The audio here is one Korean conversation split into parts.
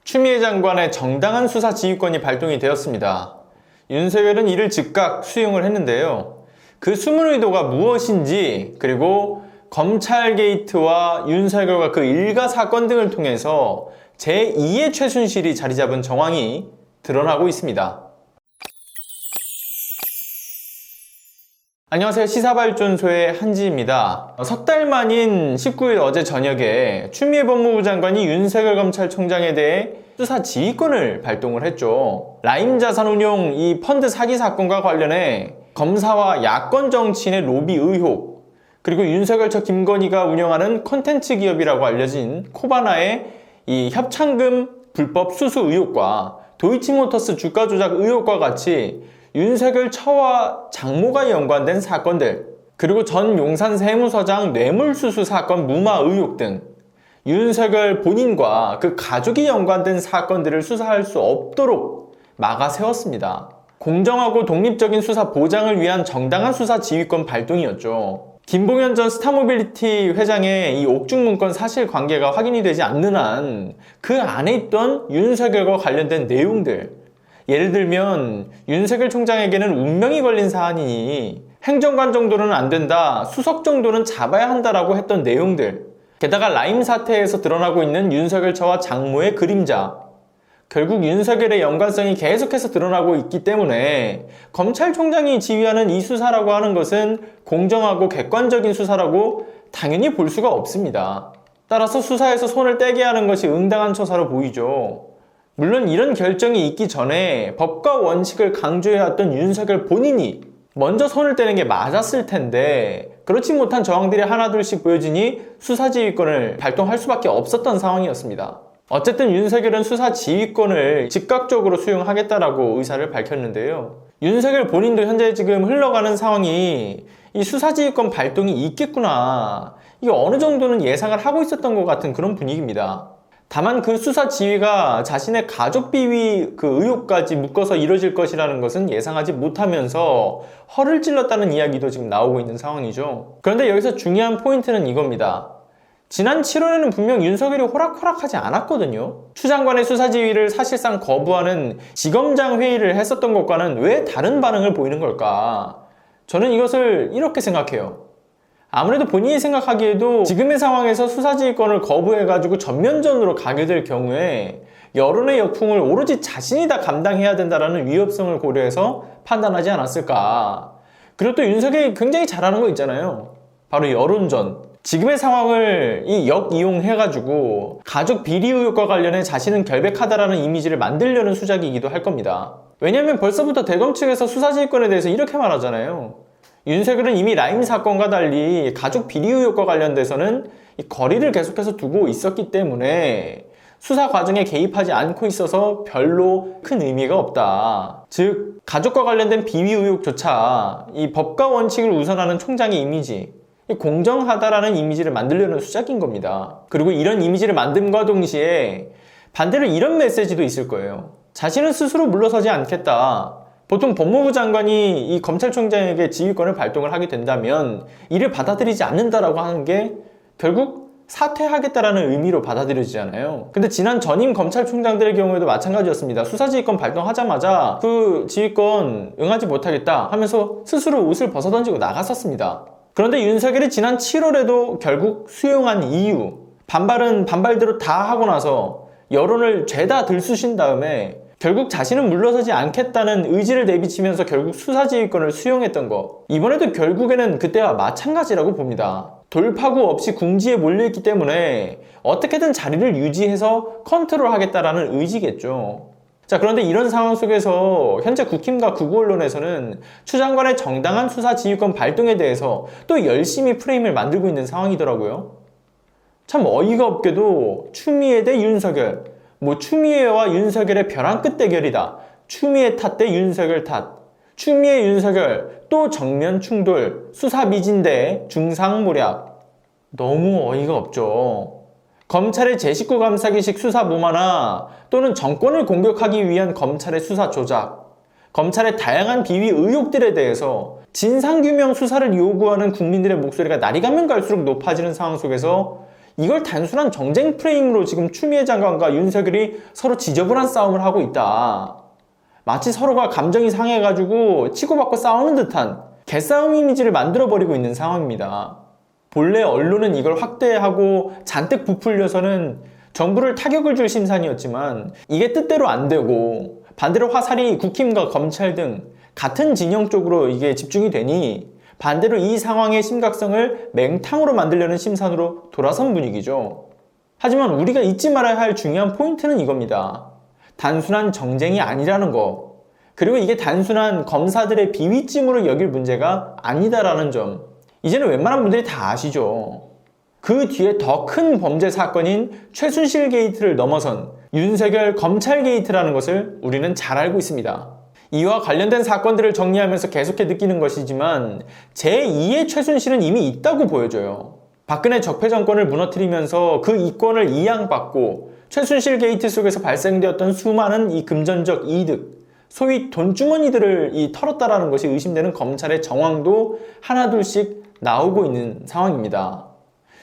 추미애 장관의 정당한 수사 지휘권이 발동이 되었습니다. 윤석열은 이를 즉각 수용을 했는데요. 그 숨은 의도가 무엇인지, 그리고 검찰 게이트와 윤석열과 그 일가 사건 등을 통해서 제2의 최순실이 자리 잡은 정황이 드러나고 있습니다. 안녕하세요. 시사발전소의 한지입니다. 석 달 만인 19일 어제 저녁에 추미애 법무부 장관이 윤석열 검찰총장에 대해 수사 지휘권을 발동을 했죠. 라임 자산운용 이 펀드 사기 사건과 관련해 검사와 야권 정치인의 로비 의혹, 그리고 윤석열 저 김건희가 운영하는 콘텐츠 기업이라고 알려진 코바나의 이 협찬금 불법 수수 의혹과 도이치모터스 주가 조작 의혹과 같이 윤석열 처와 장모가 연관된 사건들, 그리고 전 용산 세무서장 뇌물수수 사건 무마 의혹 등 윤석열 본인과 그 가족이 연관된 사건들을 수사할 수 없도록 막아 세웠습니다. 공정하고 독립적인 수사 보장을 위한 정당한 수사 지휘권 발동이었죠. 김봉현 전 스타모빌리티 회장의 이 옥중 문건 사실관계가 확인이 되지 않는 한 그 안에 있던 윤석열과 관련된 내용들, 예를 들면 윤석열 총장에게는 운명이 걸린 사안이니 행정관 정도는 안 된다, 수석 정도는 잡아야 한다라고 했던 내용들, 게다가 라임 사태에서 드러나고 있는 윤석열 처와 장모의 그림자, 결국 윤석열의 연관성이 계속해서 드러나고 있기 때문에 검찰총장이 지휘하는 이 수사라고 하는 것은 공정하고 객관적인 수사라고 당연히 볼 수가 없습니다. 따라서 수사에서 손을 떼게 하는 것이 응당한 처사로 보이죠. 물론 이런 결정이 있기 전에 법과 원칙을 강조해왔던 윤석열 본인이 먼저 손을 떼는 게 맞았을 텐데 그렇지 못한 정황들이 하나둘씩 보여지니 수사지휘권을 발동할 수밖에 없었던 상황이었습니다. 어쨌든 윤석열은 수사지휘권을 즉각적으로 수용하겠다라고 의사를 밝혔는데요. 윤석열 본인도 현재 지금 흘러가는 상황이 이 수사지휘권 발동이 있겠구나, 이게 어느 정도는 예상을 하고 있었던 것 같은 그런 분위기입니다. 다만 그 수사 지휘가 자신의 가족 비위 그 의혹까지 묶어서 이뤄질 것이라는 것은 예상하지 못하면서 허를 찔렀다는 이야기도 지금 나오고 있는 상황이죠. 그런데 여기서 중요한 포인트는 이겁니다. 지난 7월에는 분명 윤석열이 호락호락하지 않았거든요. 추 장관의 수사 지휘를 사실상 거부하는 지검장 회의를 했었던 것과는 왜 다른 반응을 보이는 걸까? 저는 이것을 이렇게 생각해요. 아무래도 본인이 생각하기에도 지금의 상황에서 수사지휘권을 거부해가지고 전면전으로 가게 될 경우에 여론의 역풍을 오로지 자신이 다 감당해야 된다는 위협성을 고려해서 판단하지 않았을까. 그리고 또 윤석열이 굉장히 잘하는 거 있잖아요. 바로 여론전. 지금의 상황을 역이용해가지고 가족 비리 의혹과 관련해 자신은 결백하다라는 이미지를 만들려는 수작이기도 할 겁니다. 왜냐면 벌써부터 대검 측에서 수사지휘권에 대해서 이렇게 말하잖아요. 윤석열은 이미 라임 사건과 달리 가족 비리 의혹과 관련돼서는 거리를 계속해서 두고 있었기 때문에 수사 과정에 개입하지 않고 있어서 별로 큰 의미가 없다. 즉, 가족과 관련된 비위 의혹조차 이 법과 원칙을 우선하는 총장의 이미지, 공정하다라는 이미지를 만들려는 수작인 겁니다. 그리고 이런 이미지를 만듦과 동시에 반대로 이런 메시지도 있을 거예요. 자신은 스스로 물러서지 않겠다. 보통 법무부 장관이 이 검찰총장에게 지휘권을 발동을 하게 된다면 이를 받아들이지 않는다라고 하는 게 결국 사퇴하겠다라는 의미로 받아들여지잖아요. 근데 지난 전임 검찰총장들의 경우에도 마찬가지였습니다. 수사지휘권 발동하자마자 그 지휘권 응하지 못하겠다 하면서 스스로 옷을 벗어던지고 나갔었습니다. 그런데 윤석열이 지난 7월에도 결국 수용한 이유, 반발은 반발대로 다 하고 나서 여론을 죄다 들쑤신 다음에 결국 자신은 물러서지 않겠다는 의지를 내비치면서 결국 수사지휘권을 수용했던 거, 이번에도 결국에는 그때와 마찬가지라고 봅니다. 돌파구 없이 궁지에 몰려있기 때문에 어떻게든 자리를 유지해서 컨트롤하겠다라는 의지겠죠. 자, 그런데 이런 상황 속에서 현재 국힘과 극우 언론에서는 추 장관의 정당한 수사지휘권 발동에 대해서 또 열심히 프레임을 만들고 있는 상황이더라고요. 참 어이가 없게도 추미애 대 윤석열, 추미애와 윤석열의 벼랑 끝 대결이다. 추미애 탓 대 윤석열 탓. 추미애 윤석열 또 정면 충돌. 수사 미진 대 중상모략. 너무 어이가 없죠. 검찰의 제19 감사기식 수사 무마나 또는 정권을 공격하기 위한 검찰의 수사 조작, 검찰의 다양한 비위 의혹들에 대해서 진상규명 수사를 요구하는 국민들의 목소리가 날이 가면 갈수록 높아지는 상황 속에서 이걸 단순한 정쟁 프레임으로 지금 추미애 장관과 윤석열이 서로 지저분한 싸움을 하고 있다. 마치 서로가 감정이 상해가지고 치고받고 싸우는 듯한 개싸움 이미지를 만들어버리고 있는 상황입니다. 본래 언론은 이걸 확대하고 잔뜩 부풀려서는 정부를 타격을 줄 심산이었지만 이게 뜻대로 안 되고 반대로 화살이 국힘과 검찰 등 같은 진영 쪽으로 이게 집중이 되니 반대로 이 상황의 심각성을 맹탕으로 만들려는 심산으로 돌아선 분위기죠. 하지만 우리가 잊지 말아야 할 중요한 포인트는 이겁니다. 단순한 정쟁이 아니라는 거, 그리고 이게 단순한 검사들의 비위증으로 여길 문제가 아니다라는 점, 이제는 웬만한 분들이 다 아시죠. 그 뒤에 더 큰 범죄 사건인 최순실 게이트를 넘어선 윤석열 검찰 게이트라는 것을 우리는 잘 알고 있습니다. 이와 관련된 사건들을 정리하면서 계속해 느끼는 것이지만 제2의 최순실은 이미 있다고 보여져요. 박근혜 적폐 정권을 무너뜨리면서 그 이권을 이양받고 최순실 게이트 속에서 발생되었던 수많은 이 금전적 이득, 소위 돈주머니들을 털었다라는 것이 의심되는 검찰의 정황도 하나둘씩 나오고 있는 상황입니다.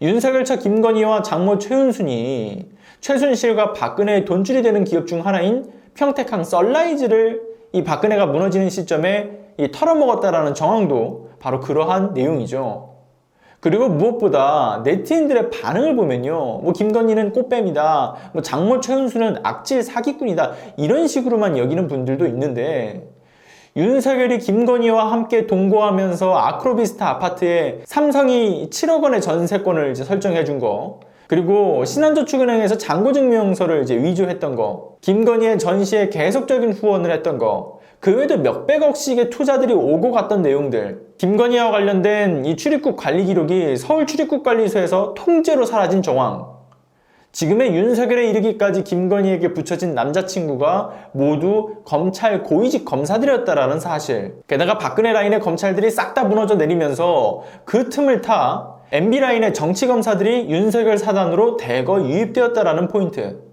윤석열 차 김건희와 장모 최은순이 최순실과 박근혜의 돈줄이 되는 기업 중 하나인 평택항 썰라이즈를 이 박근혜가 무너지는 시점에 털어먹었다라는 정황도 바로 그러한 내용이죠. 그리고 무엇보다 네티즌들의 반응을 보면요, 김건희는 꽃뱀이다, 장모 최은수는 악질 사기꾼이다, 이런 식으로만 여기는 분들도 있는데, 윤석열이 김건희와 함께 동거하면서 아크로비스타 아파트에 삼성이 7억 원의 전세권을 설정해 준 거, 그리고 신한저축은행에서 잔고증명서를 위조했던 거, 김건희의 전시에 계속적인 후원을 했던 거, 그 외에도 몇백억씩의 투자들이 오고 갔던 내용들, 김건희와 관련된 이 출입국 관리 기록이 서울 출입국관리소에서 통째로 사라진 정황, 지금의 윤석열에 이르기까지 김건희에게 붙여진 남자친구가 모두 검찰 고위직 검사들이었다라는 사실, 게다가 박근혜 라인의 검찰들이 싹 다 무너져 내리면서 그 틈을 타 MB 라인의 정치검사들이 윤석열 사단으로 대거 유입되었다라는 포인트,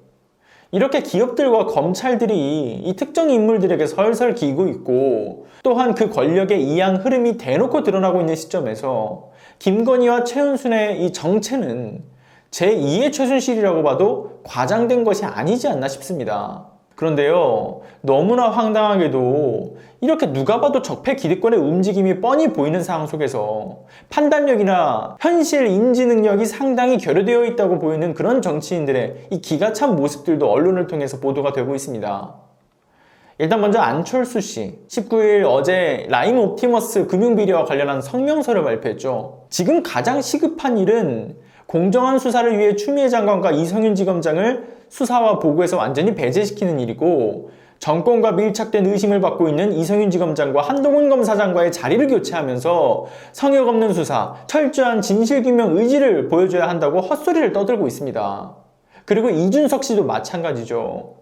이렇게 기업들과 검찰들이 이 특정 인물들에게 설설 기고 있고 또한 그 권력의 이양 흐름이 대놓고 드러나고 있는 시점에서 김건희와 최은순의 이 정체는 제2의 최순실이라고 봐도 과장된 것이 아니지 않나 싶습니다. 그런데요, 너무나 황당하게도 이렇게 누가 봐도 적폐 기득권의 움직임이 뻔히 보이는 상황 속에서 판단력이나 현실 인지 능력이 상당히 결여되어 있다고 보이는 그런 정치인들의 이 기가 찬 모습들도 언론을 통해서 보도가 되고 있습니다. 일단 먼저 안철수 씨, 19일 어제 라임 옵티머스 금융비리와 관련한 성명서를 발표했죠. 지금 가장 시급한 일은 공정한 수사를 위해 추미애 장관과 이성윤 지검장을 수사와 보고에서 완전히 배제시키는 일이고, 정권과 밀착된 의심을 받고 있는 이성윤 지검장과 한동훈 검사장과의 자리를 교체하면서 성역 없는 수사, 철저한 진실규명 의지를 보여줘야 한다고 헛소리를 떠들고 있습니다. 그리고 이준석 씨도 마찬가지죠.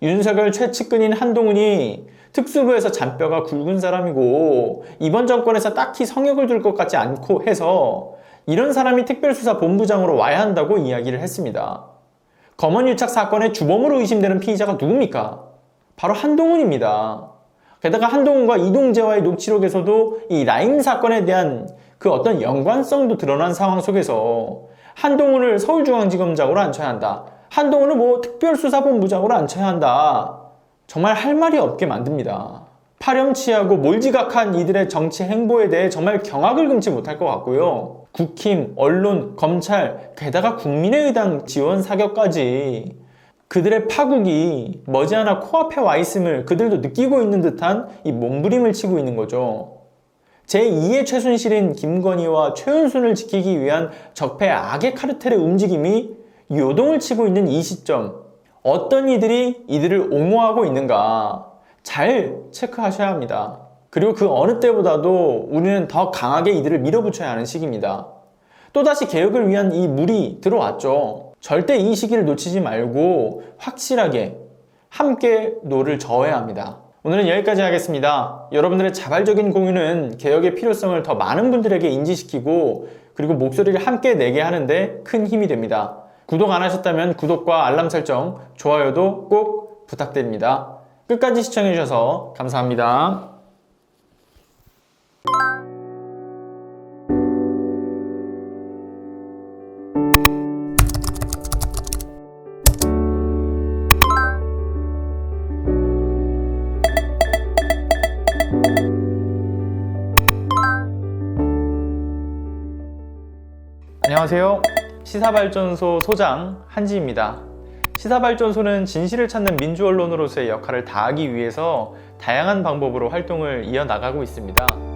윤석열 최측근인 한동훈이 특수부에서 잔뼈가 굵은 사람이고 이번 정권에서 딱히 성역을 둘 것 같지 않고 해서 이런 사람이 특별수사본부장으로 와야 한다고 이야기를 했습니다. 검언유착 사건의 주범으로 의심되는 피의자가 누굽니까? 바로 한동훈입니다. 게다가 한동훈과 이동재와의 녹취록에서도 이 라임 사건에 대한 그 어떤 연관성도 드러난 상황 속에서 한동훈을 서울중앙지검장으로 앉혀야 한다, 한동훈을 특별수사본부장으로 앉혀야 한다, 정말 할 말이 없게 만듭니다. 파렴치하고 몰지각한 이들의 정치 행보에 대해 정말 경악을 금치 못할 것 같고요. 국힘, 언론, 검찰, 게다가 국민의당 지원 사격까지 그들의 파국이 머지않아 코앞에 와 있음을 그들도 느끼고 있는 듯한 이 몸부림을 치고 있는 거죠. 제2의 최순실인 김건희와 최은순을 지키기 위한 적폐 악의 카르텔의 움직임이 요동을 치고 있는 이 시점, 어떤 이들이 이들을 옹호하고 있는가 잘 체크하셔야 합니다. 그리고 그 어느 때보다도 우리는 더 강하게 이들을 밀어붙여야 하는 시기입니다. 또다시 개혁을 위한 이 물이 들어왔죠. 절대 이 시기를 놓치지 말고 확실하게 함께 노를 저어야 합니다. 오늘은 여기까지 하겠습니다. 여러분들의 자발적인 공유는 개혁의 필요성을 더 많은 분들에게 인지시키고 그리고 목소리를 함께 내게 하는데 큰 힘이 됩니다. 구독 안 하셨다면 구독과 알람 설정, 좋아요도 꼭 부탁드립니다. 끝까지 시청해주셔서 감사합니다. 안녕하세요. 시사발전소 소장 한지입니다. 시사발전소는 진실을 찾는 민주언론으로서의 역할을 다하기 위해서 다양한 방법으로 활동을 이어나가고 있습니다.